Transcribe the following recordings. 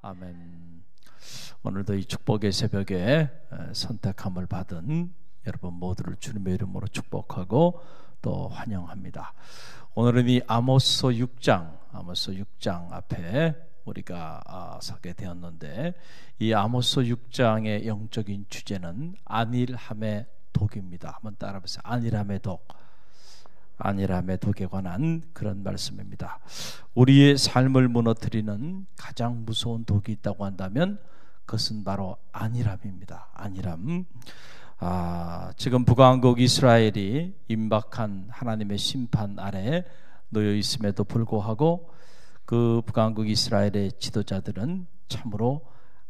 아멘. 오늘도 이 축복의 새벽에 선택함을 받은 여러분 모두를 주님의 이름으로 축복하고 또 환영합니다. 오늘은 이 아모스 6장 앞에 우리가 서게 되었는데, 이 아모스 6장의 영적인 주제는 안일함의 독입니다. 한번 따라 보세요. 안일함의 독. 안일함의 독에 관한 그런 말씀입니다. 우리의 삶을 무너뜨리는 가장 무서운 독이 있다고 한다면 그것은 바로 안일함입니다. 안일함. 지금 북왕국 이스라엘이 임박한 하나님의 심판 아래에 놓여 있음에도 불구하고 그 북왕국 이스라엘의 지도자들은 참으로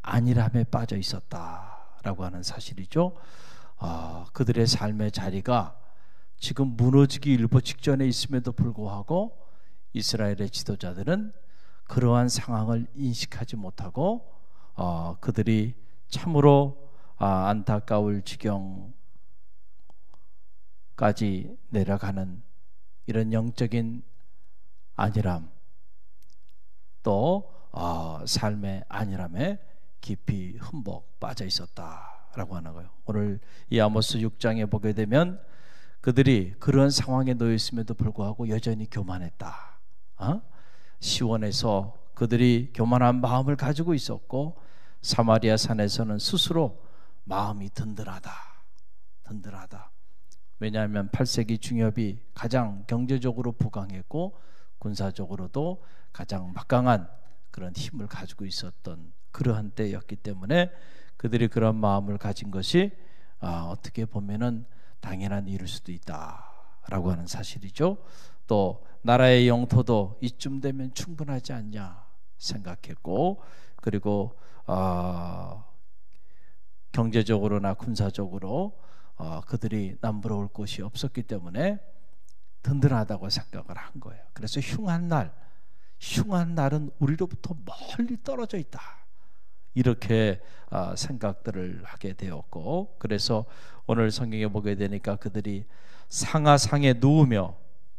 안일함에 빠져 있었다라고 하는 사실이죠. 그들의 삶의 자리가 지금 무너지기 일보 직전에 있음에도 불구하고 이스라엘의 지도자들은 그러한 상황을 인식하지 못하고 그들이 참으로 안타까울 지경까지 내려가는 이런 영적인 안일함, 또 삶의 안일함에 깊이 흠뻑 빠져 있었다라고 하는 거예요. 오늘 이 아모스 6장에 보게 되면 그들이 그런 상황에 놓여 있음에도 불구하고 여전히 교만했다. 시온에서 그들이 교만한 마음을 가지고 있었고, 사마리아 산에서는 스스로 마음이 든든하다. 왜냐하면 8세기 중엽이 가장 경제적으로 부강했고 군사적으로도 가장 막강한 그런 힘을 가지고 있었던 그러한 때였기 때문에 그들이 그런 마음을 가진 것이 어떻게 보면은 당연한 일일 수도 있다라고 하는 사실이죠. 또 나라의 영토도 이쯤 되면 충분하지 않냐 생각했고, 그리고 경제적으로나 군사적으로 그들이 남부러울 곳이 없었기 때문에 든든하다고 생각을 한 거예요. 그래서 흉한 날은 우리로부터 멀리 떨어져 있다, 이렇게 생각들을 하게 되었고, 그래서 오늘 성경에 보게 되니까 그들이 상하상에 누우며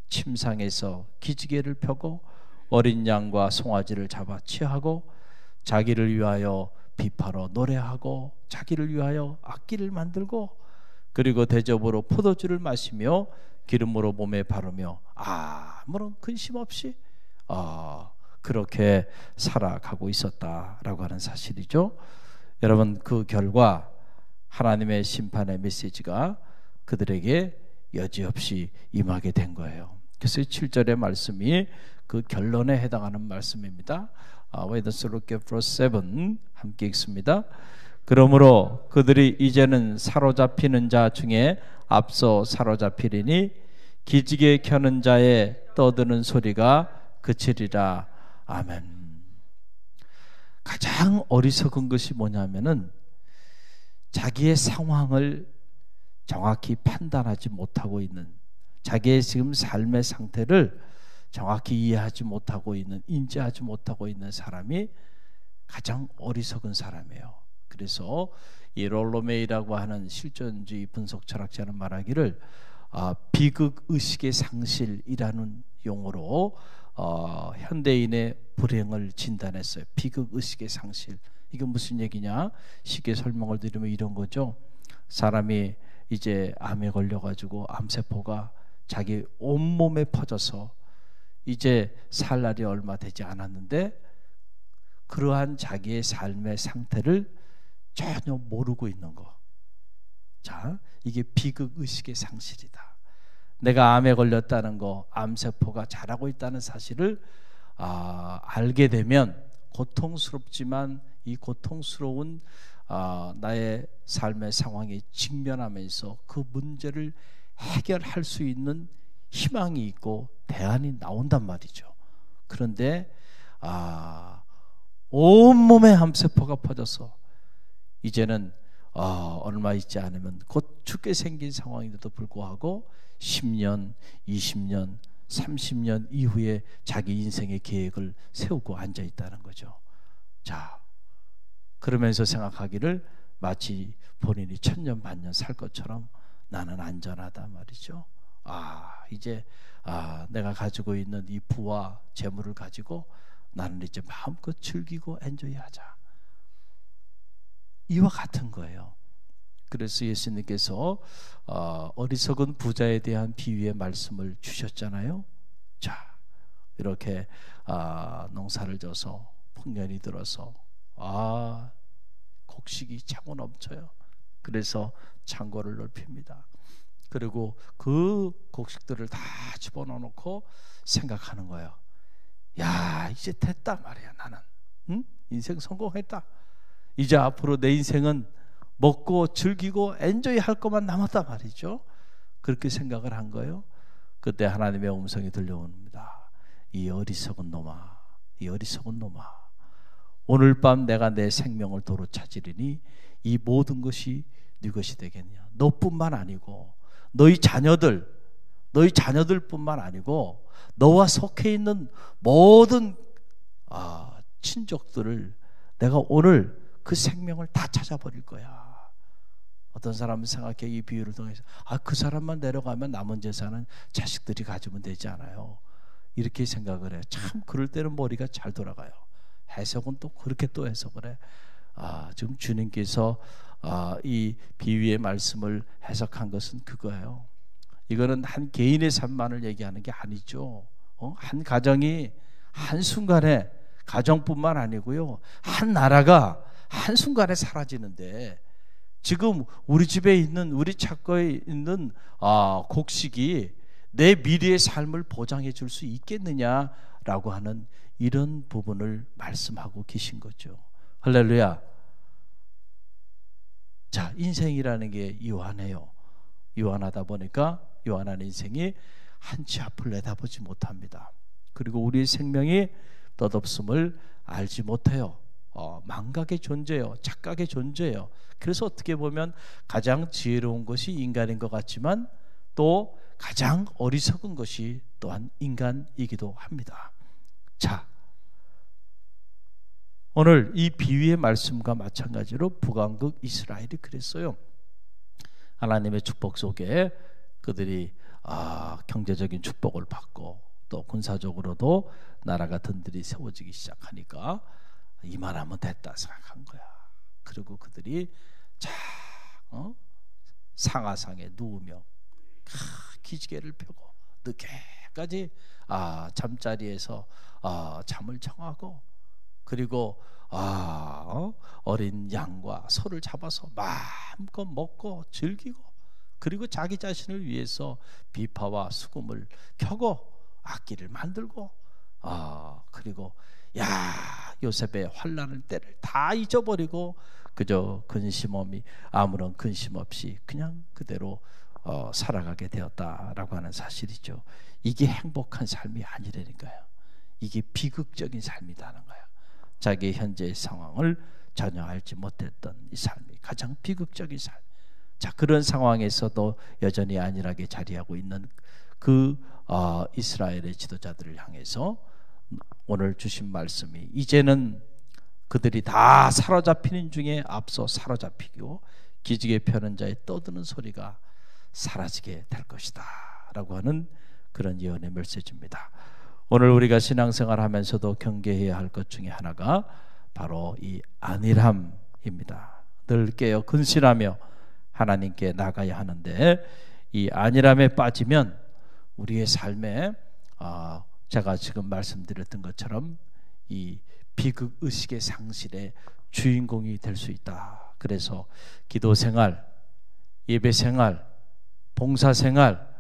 침상에서 기지개를 펴고 어린 양과 송아지를 잡아 취하고 자기를 위하여 비파로 노래하고 자기를 위하여 악기를 만들고 그리고 대접으로 포도주를 마시며 기름으로 몸에 바르며 아무런 근심 없이 그렇게 살아가고 있었다라고 하는 사실이죠. 여러분, 그 결과 하나님의 심판의 메시지가 그들에게 여지없이 임하게 된 거예요. 그래서 7절의 말씀이 그 결론에 해당하는 말씀입니다. Let's look at verse 7 함께 읽습니다. 그러므로 그들이 이제는 사로잡히는 자 중에 앞서 사로잡히리니 기지개 켜는 자의 떠드는 소리가 그치리라. 아멘. 가장 어리석은 것이 뭐냐면은 자기의 상황을 정확히 판단하지 못하고 있는, 자기의 지금 삶의 상태를 정확히 이해하지 못하고 있는, 인지하지 못하고 있는 사람이 가장 어리석은 사람이에요. 그래서 이 롤로메이라고 하는 실존주의 분석 철학자는 말하기를 비극의식의 상실이라는 용어로 현대인의 불행을 진단했어요. 비극의식의 상실. 이게 무슨 얘기냐? 쉽게 설명을 드리면 이런 거죠. 사람이 이제 암에 걸려가지고 암세포가 자기 온몸에 퍼져서 이제 살 날이 얼마 되지 않았는데 그러한 자기의 삶의 상태를 전혀 모르고 있는 거. 자, 이게 비극의식의 상실이다. 내가 암에 걸렸다는 거, 암세포가 자라고 있다는 사실을 알게 되면 고통스럽지만 이 고통스러운 나의 삶의 상황에 직면하면서 그 문제를 해결할 수 있는 희망이 있고 대안이 나온단 말이죠. 그런데 온몸에 암세포가 퍼져서 이제는 얼마 있지 않으면 곧 죽게 생긴 상황인데도 불구하고 10년, 20년, 30년 이후에 자기 인생의 계획을 세우고 앉아 있다는 거죠. 자, 그러면서 생각하기를 마치 본인이 천년 만년 살 것처럼 나는 안전하다 말이죠. 이제 내가 가지고 있는 이 부와 재물을 가지고 나는 이제 마음껏 즐기고 엔조이하자. 이와 같은 거예요. 그래서 예수님께서 어리석은 부자에 대한 비유의 말씀을 주셨잖아요. 자, 이렇게 농사를 져서 풍년이 들어서 곡식이 차고 넘쳐요. 그래서 창고를 넓힙니다. 그리고 그 곡식들을 다 집어넣고 생각하는 거예요. 야, 이제 됐다 말이야. 나는 인생 성공했다. 이제 앞으로 내 인생은 먹고 즐기고 엔조이 할 것만 남았다 말이죠. 그렇게 생각을 한 거예요. 그때 하나님의 음성이 들려옵니다. 이 어리석은 놈아, 이 어리석은 놈아, 오늘 밤 내가 내 생명을 도로 찾으리니 이 모든 것이 네 것이 되겠냐. 너뿐만 아니고 너희 자녀들뿐만 아니고 너와 속해 있는 모든 친족들을 내가 오늘 그 생명을 다 찾아버릴 거야. 어떤 사람은 생각해 이 비유를 통해서 그 사람만 내려가면 남은 재산은 자식들이 가지면 되지 않아요. 이렇게 생각을 해요. 참 그럴 때는 머리가 잘 돌아가요. 해석은 또 그렇게 또 해석을 해. 지금 주님께서 이 비유의 말씀을 해석한 것은 그거예요. 이거는 한 개인의 삶만을 얘기하는 게 아니죠. 한 가정이 한순간에, 가정뿐만 아니고요, 한 나라가 한순간에 사라지는데 지금 우리 집에 있는, 우리 창고에 있는 곡식이 내 미래의 삶을 보장해 줄 수 있겠느냐라고 하는 이런 부분을 말씀하고 계신 거죠. 할렐루야. 자, 인생이라는 게 요한해요. 요한하다 보니까 요한한 인생이 한치 앞을 내다보지 못합니다. 그리고 우리의 생명이 덧없음을 알지 못해요. 망각의 존재예요. 착각의 존재예요. 그래서 어떻게 보면 가장 지혜로운 것이 인간인 것 같지만 또 가장 어리석은 것이 또한 인간이기도 합니다. 자, 오늘 이 비유의 말씀과 마찬가지로 북왕국 이스라엘이 그랬어요. 하나님의 축복 속에 그들이 경제적인 축복을 받고 또 군사적으로도 나라가 든든히 세워지기 시작하니까 이만하면 됐다 생각한 거야. 그리고 그들이 상하상에 누우며 기지개를 펴고 늦게까지 잠자리에서 잠을 청하고, 그리고 어린 양과 소를 잡아서 마음껏 먹고 즐기고, 그리고 자기 자신을 위해서 비파와 수금을 켜고 악기를 만들고, 그리고 요셉의 환난을 때를 다 잊어버리고 그저 아무런 근심 없이 그냥 그대로 살아가게 되었다라고 하는 사실이죠. 이게 행복한 삶이 아니라니까요. 이게 비극적인 삶이라는 거예요. 자기의 현재의 상황을 전혀 알지 못했던 이 삶이 가장 비극적인 삶. 자, 그런 상황에서도 여전히 안일하게 자리하고 있는 그 이스라엘의 지도자들을 향해서 오늘 주신 말씀이, 이제는 그들이 다 사로잡히는 중에 앞서 사로잡히고 기지개 펴는 자의 떠드는 소리가 사라지게 될 것이다 라고 하는 그런 예언의 메시지입니다. 오늘 우리가 신앙생활 하면서도 경계해야 할 것 중에 하나가 바로 이 안일함입니다. 늘 깨어 근신하며 하나님께 나가야 하는데, 이 안일함에 빠지면 우리의 삶에 제가 지금 말씀드렸던 것처럼 이 비극의식의 상실의 주인공이 될 수 있다. 그래서 기도생활, 예배생활, 봉사생활,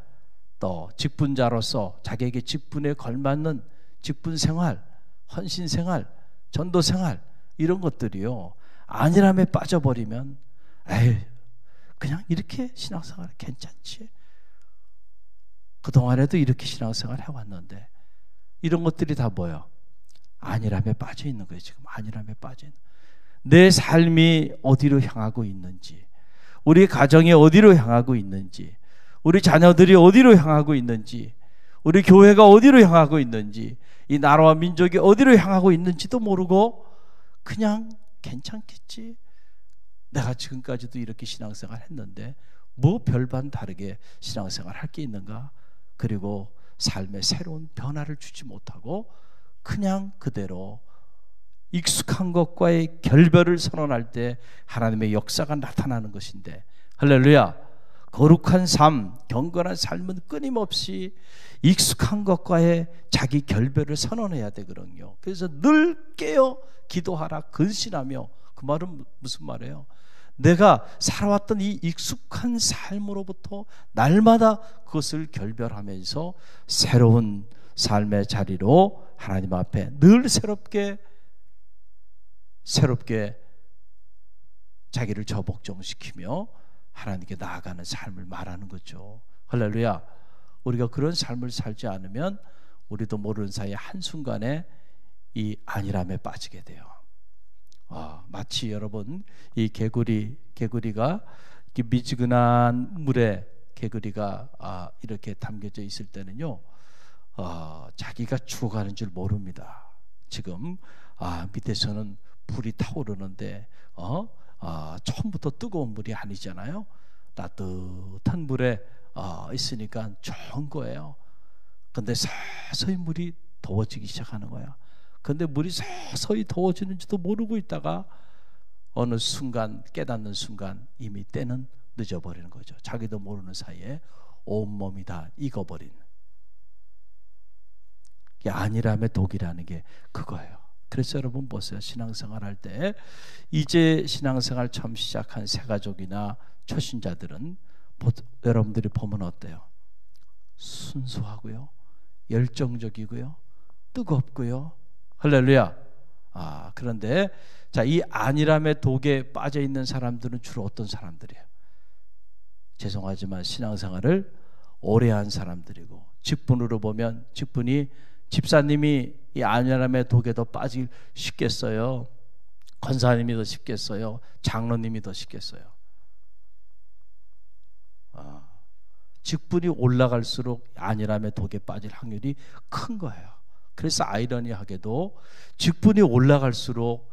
또 직분자로서 자기에게 직분에 걸맞는 직분생활, 헌신생활, 전도생활, 이런 것들이요, 안일함에 빠져버리면 그냥 이렇게 신앙생활 괜찮지, 그동안에도 이렇게 신앙생활 해왔는데, 이런 것들이 다 뭐예요? 안일함에 빠져 있는 거예요. 지금 안일함에 빠져 있는, 내 삶이 어디로 향하고 있는지, 우리 가정이 어디로 향하고 있는지, 우리 자녀들이 어디로 향하고 있는지, 우리 교회가 어디로 향하고 있는지, 이 나라와 민족이 어디로 향하고 있는지도 모르고 그냥 괜찮겠지, 내가 지금까지도 이렇게 신앙생활 했는데 뭐 별반 다르게 신앙생활 할 게 있는가, 그리고 삶에 새로운 변화를 주지 못하고 그냥 그대로 익숙한 것과의 결별을 선언할 때 하나님의 역사가 나타나는 것인데, 할렐루야. 거룩한 삶, 경건한 삶은 끊임없이 익숙한 것과의 자기 결별을 선언해야 되거든요. 그래서 늘 깨어 기도하라 근신하며, 그 말은 무슨 말이에요? 내가 살아왔던 이 익숙한 삶으로부터 날마다 그것을 결별하면서 새로운 삶의 자리로 하나님 앞에 늘 새롭게 자기를 저복종시키며 하나님께 나아가는 삶을 말하는 거죠. 할렐루야. 우리가 그런 삶을 살지 않으면 우리도 모르는 사이에 한순간에 이 안일함에 빠지게 돼요. 마치 여러분, 이 개구리가 미지근한 물에 개구리가 이렇게 담겨져 있을 때는요, 자기가 죽어가는 줄 모릅니다. 지금 밑에서는 불이 타오르는데 처음부터 뜨거운 물이 아니잖아요. 따뜻한 물에 있으니까 좋은 거예요. 근데 서서히 물이 더워지기 시작하는 거야. 근데 물이 서서히 더워지는지도 모르고 있다가 어느 순간, 깨닫는 순간 이미 때는 늦어버리는 거죠. 자기도 모르는 사이에 온몸이 다 익어버린. 안일함의 독이라는 게 그거예요. 그래서 여러분 보세요. 신앙생활 할 때, 이제 신앙생활 처음 시작한 새가족이나 초신자들은 여러분들이 보면 어때요? 순수하고요, 열정적이고요, 뜨겁고요. 할렐루야. 그런데 자, 이 안일함의 독에 빠져 있는 사람들은 주로 어떤 사람들이에요? 죄송하지만 신앙생활을 오래 한 사람들이고, 직분으로 보면 집사님이 이 안일함의 독에 더 빠지기 쉽겠어요? 권사님이 더 쉽겠어요? 장로님이 더 쉽겠어요? 직분이 올라갈수록 안일함의 독에 빠질 확률이 큰 거예요. 그래서 아이러니하게도 직분이 올라갈수록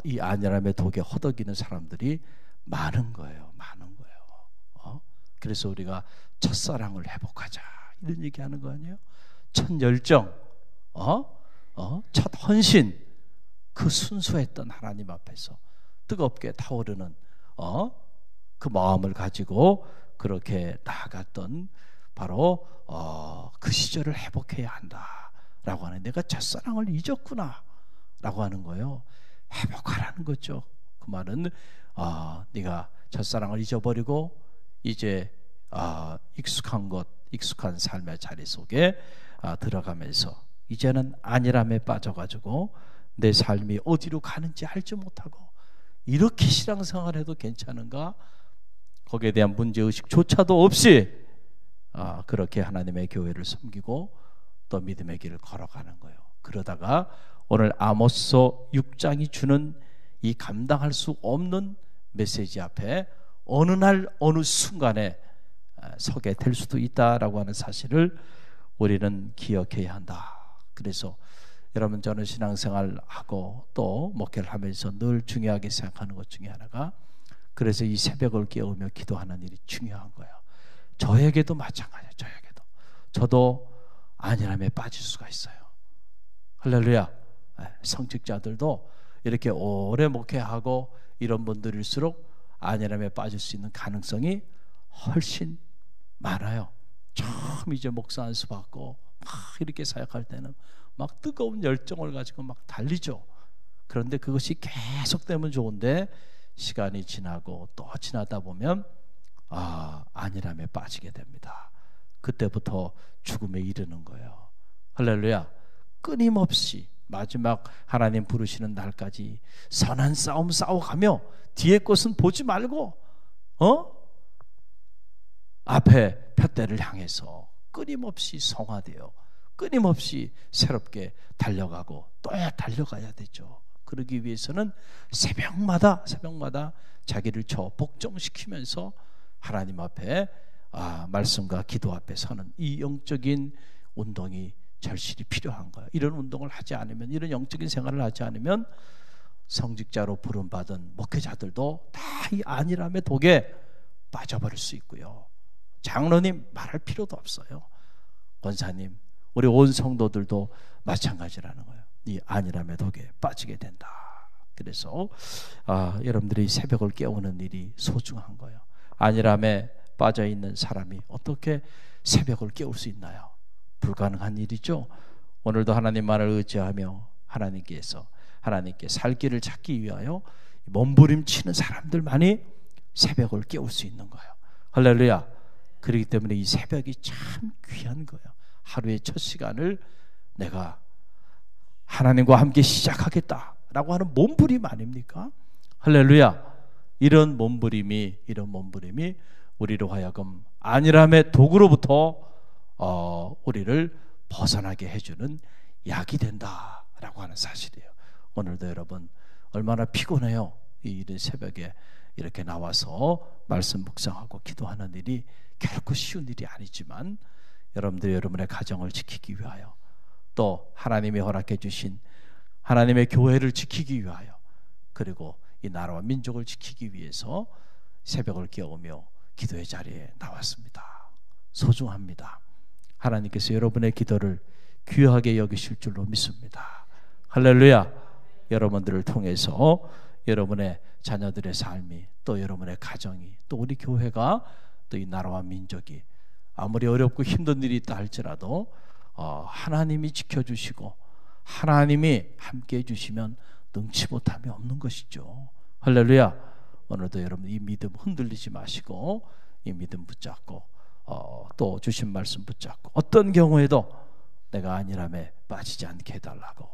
이 안일함의 독에 허덕이는 사람들이 많은 거예요. 많은 거예요. 그래서 우리가 첫사랑을 회복하자, 이런 얘기하는 거 아니에요? 첫 열정, 첫 헌신, 그 순수했던 하나님 앞에서 뜨겁게 타오르는 그 마음을 가지고 그렇게 나아갔던 바로 그 시절을 회복해야 한다라고 하는, 내가 첫사랑을 잊었구나 라고 하는 거예요. 회복하라는 거죠. 그 말은 네가 첫사랑을 잊어버리고 이제 익숙한 삶의 자리 속에 들어가면서 이제는 안일함에 빠져가지고 내 삶이 어디로 가는지 알지 못하고, 이렇게 신앙생활해도 괜찮은가? 거기에 대한 문제의식조차도 없이 그렇게 하나님의 교회를 섬기고 또 믿음의 길을 걸어가는 거예요. 그러다가 오늘 아모스 6장이 주는 이 감당할 수 없는 메시지 앞에 어느 날 어느 순간에 서게 될 수도 있다라고 하는 사실을 우리는 기억해야 한다. 그래서 여러분, 저는 신앙생활하고 또 목회를 하면서 늘 중요하게 생각하는 것 중에 하나가, 그래서 이 새벽을 깨우며 기도하는 일이 중요한 거예요. 저에게도 마찬가지예요. 저도 안일함에 빠질 수가 있어요. 할렐루야. 성직자들도 이렇게 오래 목회하고 이런 분들일수록 안일함에 빠질 수 있는 가능성이 훨씬 많아요. 처음 이제 목사 안수 받고 막 이렇게 사역할 때는 막 뜨거운 열정을 가지고 막 달리죠. 그런데 그것이 계속되면 좋은데 시간이 지나고 또 지나다 보면 안일함에 빠지게 됩니다. 그때부터 죽음에 이르는 거예요. 할렐루야. 끊임없이 마지막 하나님 부르시는 날까지 선한 싸움 싸워가며 뒤에 것은 보지 말고 앞에 푯대를 향해서 끊임없이 성화되어 끊임없이 새롭게 달려가고 또 달려가야 되죠. 그러기 위해서는 새벽마다 자기를 복종시키면서 하나님 앞에 말씀과 기도 앞에 서는 이 영적인 운동이 절실히 필요한 거예요. 이런 운동을 하지 않으면, 이런 영적인 생활을 하지 않으면 성직자로 부름받은 목회자들도 다 이 안일함의 독에 빠져버릴 수 있고요. 장로님 말할 필요도 없어요. 권사님, 우리 온 성도들도 마찬가지라는 거예요. 이 안일함의 독에 빠지게 된다. 그래서 여러분들이 새벽을 깨우는 일이 소중한 거예요. 안일함에 빠져 있는 사람이 어떻게 새벽을 깨울 수 있나요? 불가능한 일이죠. 오늘도 하나님만을 의지하며 하나님께 살 길을 찾기 위하여 몸부림치는 사람들만이 새벽을 깨울 수 있는 거예요. 할렐루야. 그렇기 때문에 이 새벽이 참 귀한 거예요. 하루의 첫 시간을 내가 하나님과 함께 시작하겠다라고 하는 몸부림 아닙니까? 할렐루야. 이런 몸부림이 우리로 하여금 안일함의 독으로부터 우리를 벗어나게 해주는 약이 된다라고 하는 사실이에요. 오늘도 여러분 얼마나 피곤해요. 이 이른 새벽에 이렇게 나와서 말씀 묵상하고 기도하는 일이 결코 쉬운 일이 아니지만 여러분들이 여러분의 가정을 지키기 위하여 또 하나님이 허락해 주신 하나님의 교회를 지키기 위하여 그리고 이 나라와 민족을 지키기 위해서 새벽을 깨우며 기도의 자리에 나왔습니다. 소중합니다. 하나님께서 여러분의 기도를 귀하게 여기실 줄로 믿습니다. 할렐루야. 여러분들을 통해서 여러분의 자녀들의 삶이 또 여러분의 가정이 또 우리 교회가 또 이 나라와 민족이 아무리 어렵고 힘든 일이 있다 할지라도 하나님이 지켜주시고 하나님이 함께 해주시면 능치 못함이 없는 것이죠. 할렐루야. 오늘도 여러분 이 믿음 흔들리지 마시고 이 믿음 붙잡고 또 주신 말씀 붙잡고 어떤 경우에도 내가 안일함에 빠지지 않게 해달라고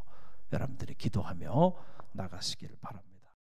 여러분들이 기도하며 나가시기를 바랍니다.